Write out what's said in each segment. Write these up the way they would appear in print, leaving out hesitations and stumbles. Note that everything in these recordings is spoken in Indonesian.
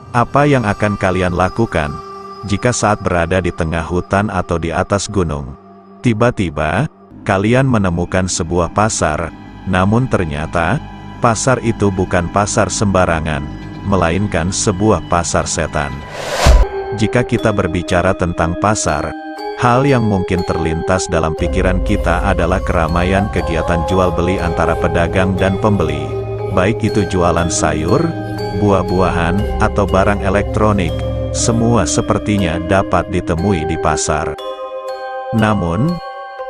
Apa yang akan kalian lakukan jika saat berada di tengah hutan atau di atas gunung, tiba-tiba kalian menemukan sebuah pasar, namun ternyata pasar itu bukan pasar sembarangan, melainkan sebuah pasar setan? Jika kita berbicara tentang pasar, hal yang mungkin terlintas dalam pikiran kita adalah keramaian kegiatan jual beli antara pedagang dan pembeli, baik itu jualan sayur, buah-buahan, atau barang elektronik. Semua sepertinya dapat ditemui di pasar. Namun,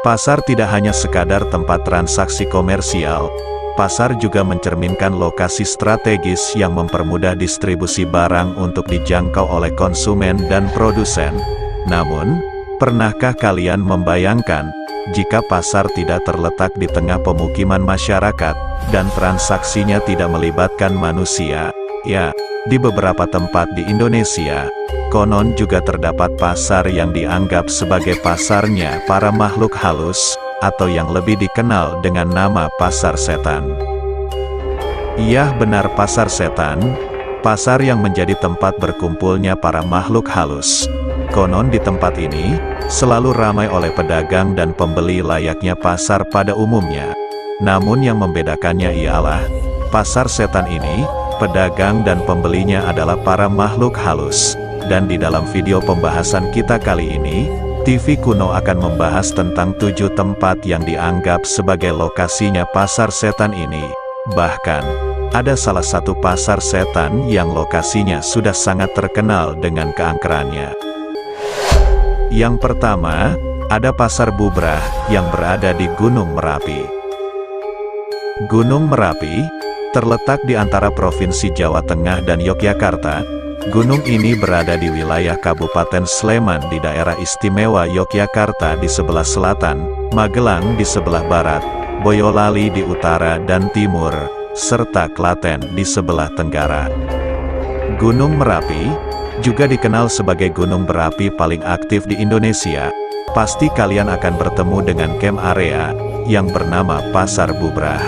pasar tidak hanya sekadar tempat transaksi komersial. Pasar juga mencerminkan lokasi strategis yang mempermudah distribusi barang untuk dijangkau oleh konsumen dan produsen. Namun, pernahkah kalian membayangkan jika pasar tidak terletak di tengah pemukiman masyarakat dan transaksinya tidak melibatkan manusia? Ya, di beberapa tempat di Indonesia, konon juga terdapat pasar yang dianggap sebagai pasarnya para makhluk halus, atau yang lebih dikenal dengan nama pasar setan. Iya benar, pasar setan, pasar yang menjadi tempat berkumpulnya para makhluk halus. Konon di tempat ini, selalu ramai oleh pedagang dan pembeli layaknya pasar pada umumnya. Namun yang membedakannya ialah, pasar setan ini, pedagang dan pembelinya adalah para makhluk halus. Dan di dalam video pembahasan kita kali ini, TV Kuno akan membahas tentang 7 tempat yang dianggap sebagai lokasinya pasar setan ini. Bahkan, ada salah satu pasar setan yang lokasinya sudah sangat terkenal dengan keangkerannya. Yang pertama, ada Pasar Bubrah yang berada di Gunung Merapi. Gunung Merapi terletak di antara Provinsi Jawa Tengah dan Yogyakarta. Gunung ini berada di wilayah Kabupaten Sleman di daerah istimewa Yogyakarta di sebelah selatan, Magelang di sebelah barat, Boyolali di utara dan timur, serta Klaten di sebelah tenggara. Gunung Merapi juga dikenal sebagai gunung berapi paling aktif di Indonesia. Pasti kalian akan bertemu dengan camp area yang bernama Pasar Bubrah.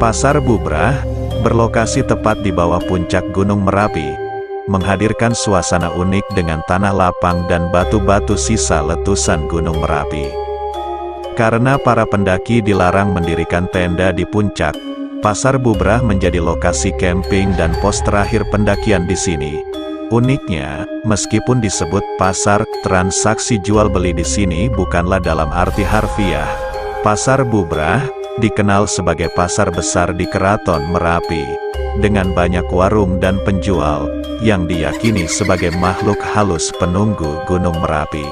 Pasar Bubrah berlokasi tepat di bawah puncak Gunung Merapi, menghadirkan suasana unik dengan tanah lapang dan batu-batu sisa letusan Gunung Merapi. Karena para pendaki dilarang mendirikan tenda di puncak, Pasar Bubrah menjadi lokasi camping dan pos terakhir pendakian di sini. Uniknya, meskipun disebut pasar, transaksi jual beli di sini bukanlah dalam arti harfiah. Pasar Bubrah dikenal sebagai pasar besar di Keraton Merapi, dengan banyak warung dan penjual, yang diyakini sebagai makhluk halus penunggu Gunung Merapi.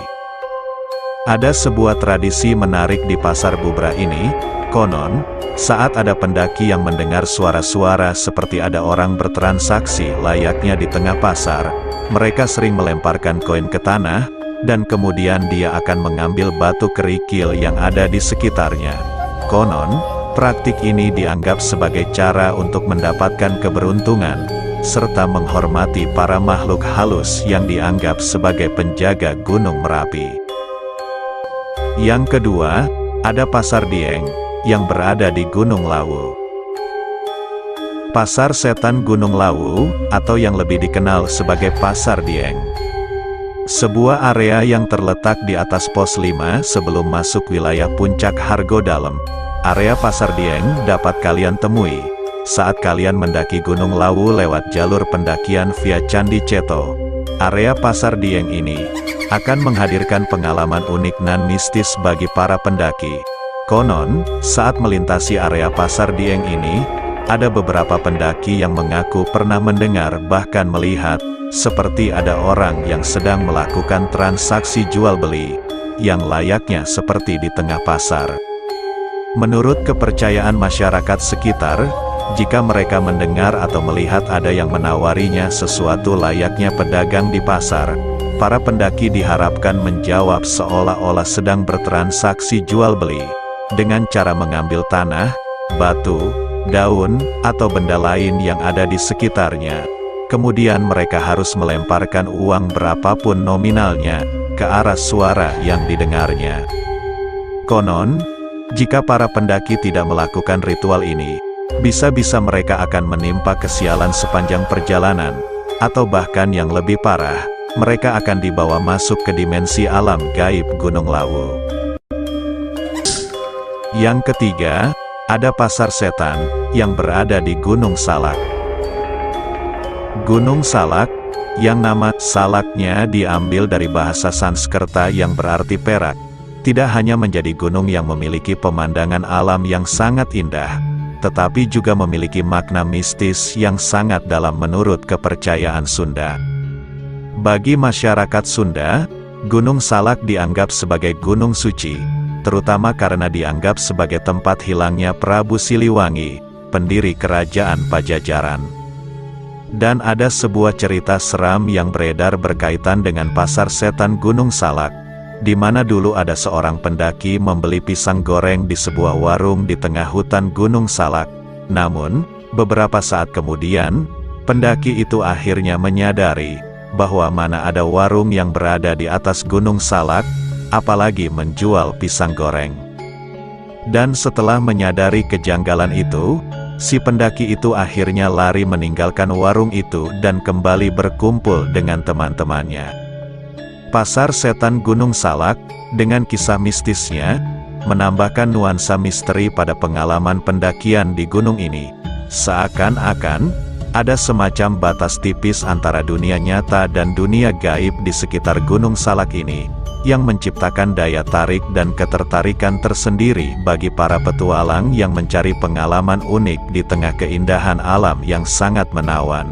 Ada sebuah tradisi menarik di Pasar Bubrah ini. Konon, saat ada pendaki yang mendengar suara-suara seperti ada orang bertransaksi layaknya di tengah pasar, mereka sering melemparkan koin ke tanah, dan kemudian dia akan mengambil batu kerikil yang ada di sekitarnya. Konon, praktik ini dianggap sebagai cara untuk mendapatkan keberuntungan, serta menghormati para makhluk halus yang dianggap sebagai penjaga Gunung Merapi. Yang kedua, ada Pasar Dieng, yang berada di Gunung Lawu. Pasar Setan Gunung Lawu, atau yang lebih dikenal sebagai Pasar Dieng. Sebuah area yang terletak di atas pos 5 sebelum masuk wilayah Puncak Hargodalem. Area Pasar Dieng dapat kalian temui saat kalian mendaki Gunung Lawu lewat jalur pendakian via Candi Ceto. Area Pasar Dieng ini akan menghadirkan pengalaman unik dan mistis bagi para pendaki. Konon, saat melintasi area Pasar Dieng ini, ada beberapa pendaki yang mengaku pernah mendengar bahkan melihat seperti ada orang yang sedang melakukan transaksi jual beli yang layaknya seperti di tengah pasar. Menurut kepercayaan masyarakat sekitar, jika mereka mendengar atau melihat ada yang menawarinya sesuatu layaknya pedagang di pasar, para pendaki diharapkan menjawab seolah-olah sedang bertransaksi jual beli, dengan cara mengambil tanah, batu, daun, atau benda lain yang ada di sekitarnya. Kemudian mereka harus melemparkan uang berapapun nominalnya ke arah suara yang didengarnya. Konon, jika para pendaki tidak melakukan ritual ini, bisa-bisa mereka akan menimpa kesialan sepanjang perjalanan. atau bahkan yang lebih parah, mereka akan dibawa masuk ke dimensi alam gaib Gunung Lawu. Yang ketiga, ada pasar setan yang berada di Gunung Salak. Gunung Salak, yang nama Salaknya diambil dari bahasa Sanskerta yang berarti perak, tidak hanya menjadi gunung yang memiliki pemandangan alam yang sangat indah, tetapi juga memiliki makna mistis yang sangat dalam menurut kepercayaan Sunda. Bagi masyarakat Sunda, Gunung Salak dianggap sebagai gunung suci, terutama karena dianggap sebagai tempat hilangnya Prabu Siliwangi, pendiri kerajaan Pajajaran. Dan ada sebuah cerita seram yang beredar berkaitan dengan pasar setan Gunung Salak, di mana dulu ada seorang pendaki membeli pisang goreng di sebuah warung di tengah hutan Gunung Salak. Namun, beberapa saat kemudian, pendaki itu akhirnya menyadari bahwa mana ada warung yang berada di atas Gunung Salak, apalagi menjual pisang goreng. Dan setelah menyadari kejanggalan itu, si pendaki itu akhirnya lari meninggalkan warung itu dan kembali berkumpul dengan teman-temannya. Pasar setan Gunung Salak, dengan kisah mistisnya, menambahkan nuansa misteri pada pengalaman pendakian di gunung ini. Seakan-akan, ada semacam batas tipis antara dunia nyata dan dunia gaib di sekitar Gunung Salak ini, yang menciptakan daya tarik dan ketertarikan tersendiri bagi para petualang yang mencari pengalaman unik di tengah keindahan alam yang sangat menawan.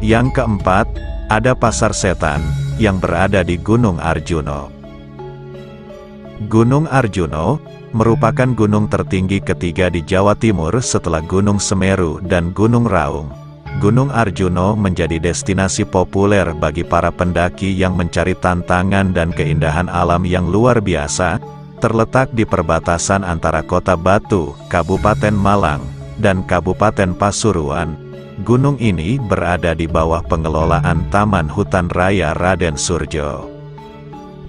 Yang keempat, ada pasar setan yang berada di Gunung Arjuno. Gunung Arjuno merupakan gunung tertinggi ketiga di Jawa Timur setelah Gunung Semeru dan Gunung Raung. Gunung Arjuno menjadi destinasi populer bagi para pendaki yang mencari tantangan dan keindahan alam yang luar biasa, terletak di perbatasan antara Kota Batu, Kabupaten Malang, dan Kabupaten Pasuruan. Gunung ini berada di bawah pengelolaan Taman Hutan Raya Raden Surjo.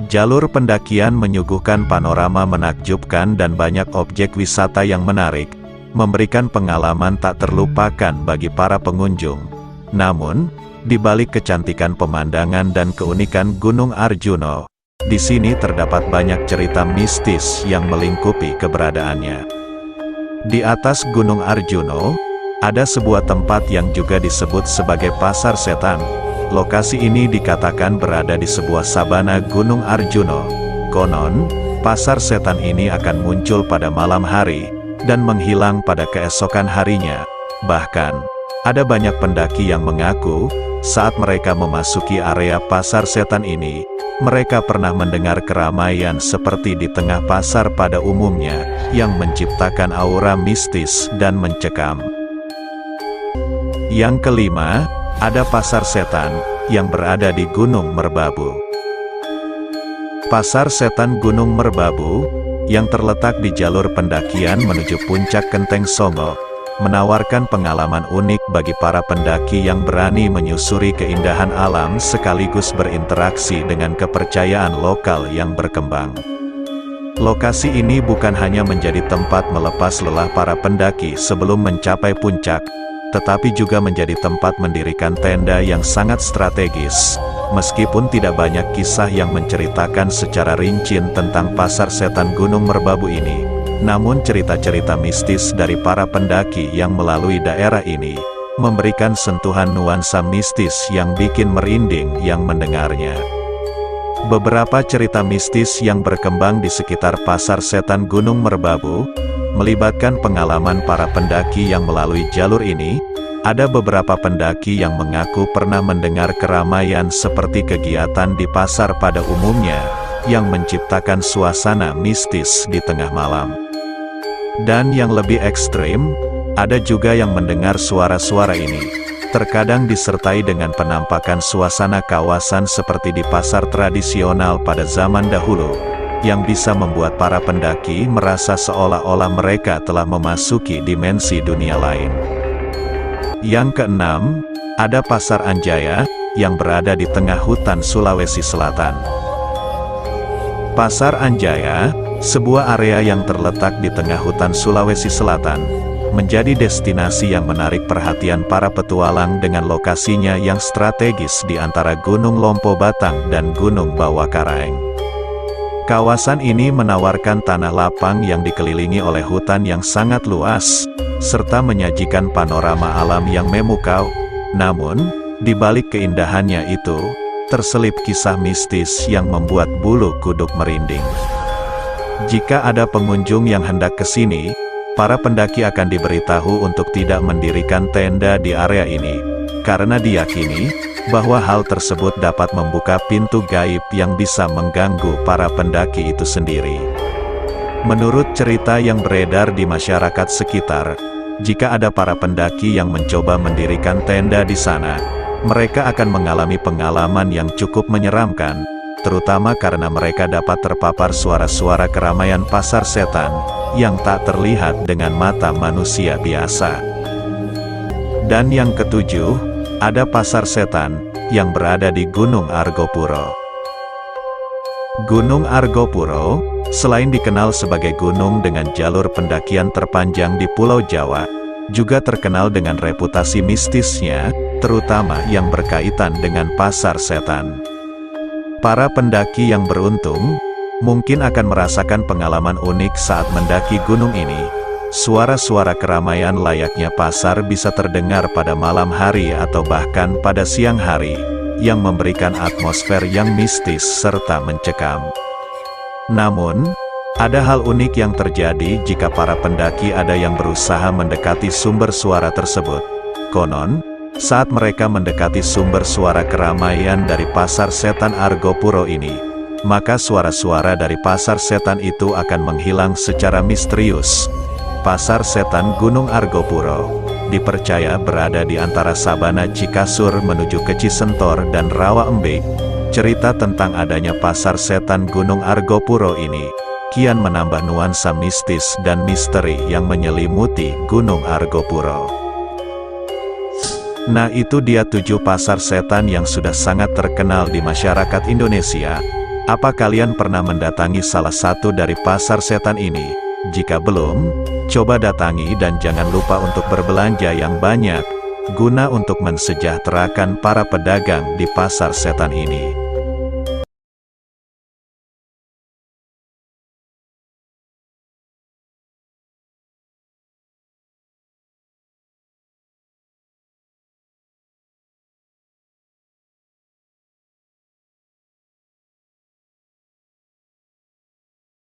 Jalur pendakian menyuguhkan panorama menakjubkan dan banyak objek wisata yang menarik, memberikan pengalaman tak terlupakan bagi para pengunjung. Namun, di balik kecantikan pemandangan dan keunikan Gunung Arjuno, di sini terdapat banyak cerita mistis yang melingkupi keberadaannya. Di atas Gunung Arjuno, ada sebuah tempat yang juga disebut sebagai Pasar Setan. Lokasi ini dikatakan berada di sebuah sabana Gunung Arjuno. Konon, pasar setan ini akan muncul pada malam hari, dan menghilang pada keesokan harinya. Bahkan, ada banyak pendaki yang mengaku, saat mereka memasuki area pasar setan ini, mereka pernah mendengar keramaian seperti di tengah pasar pada umumnya, yang menciptakan aura mistis dan mencekam. Yang kelima, ada pasar setan yang berada di Gunung Merbabu. Pasar setan Gunung Merbabu, yang terletak di jalur pendakian menuju puncak Kenteng Songo, menawarkan pengalaman unik bagi para pendaki yang berani menyusuri keindahan alam sekaligus berinteraksi dengan kepercayaan lokal yang berkembang. Lokasi ini bukan hanya menjadi tempat melepas lelah para pendaki sebelum mencapai puncak, tetapi juga menjadi tempat mendirikan tenda yang sangat strategis. Meskipun tidak banyak kisah yang menceritakan secara rinci tentang pasar setan Gunung Merbabu ini, namun cerita-cerita mistis dari para pendaki yang melalui daerah ini, memberikan sentuhan nuansa mistis yang bikin merinding yang mendengarnya. Beberapa cerita mistis yang berkembang di sekitar pasar setan Gunung Merbabu, melibatkan pengalaman para pendaki yang melalui jalur ini. Ada beberapa pendaki yang mengaku pernah mendengar keramaian seperti kegiatan di pasar pada umumnya, yang menciptakan suasana mistis di tengah malam. Dan yang lebih ekstrim, ada juga yang mendengar suara-suara ini, terkadang disertai dengan penampakan suasana kawasan seperti di pasar tradisional pada zaman dahulu, yang bisa membuat para pendaki merasa seolah-olah mereka telah memasuki dimensi dunia lain. Yang keenam, ada Pasar Anjaya, yang berada di tengah hutan Sulawesi Selatan. Pasar Anjaya, sebuah area yang terletak di tengah hutan Sulawesi Selatan, menjadi destinasi yang menarik perhatian para petualang dengan lokasinya yang strategis di antara Gunung Lompo Batang dan Gunung Bawakaraeng. Kawasan ini menawarkan tanah lapang yang dikelilingi oleh hutan yang sangat luas, serta menyajikan panorama alam yang memukau. Namun, di balik keindahannya itu, terselip kisah mistis yang membuat bulu kuduk merinding. Jika ada pengunjung yang hendak ke sini, para pendaki akan diberitahu untuk tidak mendirikan tenda di area ini, karena diyakini bahwa hal tersebut dapat membuka pintu gaib yang bisa mengganggu para pendaki itu sendiri. Menurut cerita yang beredar di masyarakat sekitar, jika ada para pendaki yang mencoba mendirikan tenda di sana, mereka akan mengalami pengalaman yang cukup menyeramkan, terutama karena mereka dapat terpapar suara-suara keramaian pasar setan yang tak terlihat dengan mata manusia biasa. Dan yang ketujuh, ada pasar setan yang berada di Gunung Argopuro. Gunung Argopuro, selain dikenal sebagai gunung dengan jalur pendakian terpanjang di Pulau Jawa, juga terkenal dengan reputasi mistisnya, terutama yang berkaitan dengan pasar setan. Para pendaki yang beruntung mungkin akan merasakan pengalaman unik saat mendaki gunung ini. Suara-suara keramaian layaknya pasar bisa terdengar pada malam hari atau bahkan pada siang hari, yang memberikan atmosfer yang mistis serta mencekam. Namun, ada hal unik yang terjadi jika para pendaki ada yang berusaha mendekati sumber suara tersebut. Konon, saat mereka mendekati sumber suara keramaian dari pasar setan Argopuro ini, maka suara-suara dari pasar setan itu akan menghilang secara misterius. Pasar setan Gunung Argopuro dipercaya berada di antara Sabana Cikasur menuju ke Cisentor dan Rawa Embik. Cerita tentang adanya pasar setan Gunung Argopuro ini kian menambah nuansa mistis dan misteri yang menyelimuti Gunung Argopuro. Nah, itu dia 7 pasar setan yang sudah sangat terkenal di masyarakat Indonesia. Apa kalian pernah mendatangi salah satu dari pasar setan ini? Jika belum, coba datangi dan jangan lupa untuk berbelanja yang banyak, guna untuk mensejahterakan para pedagang di pasar setan ini.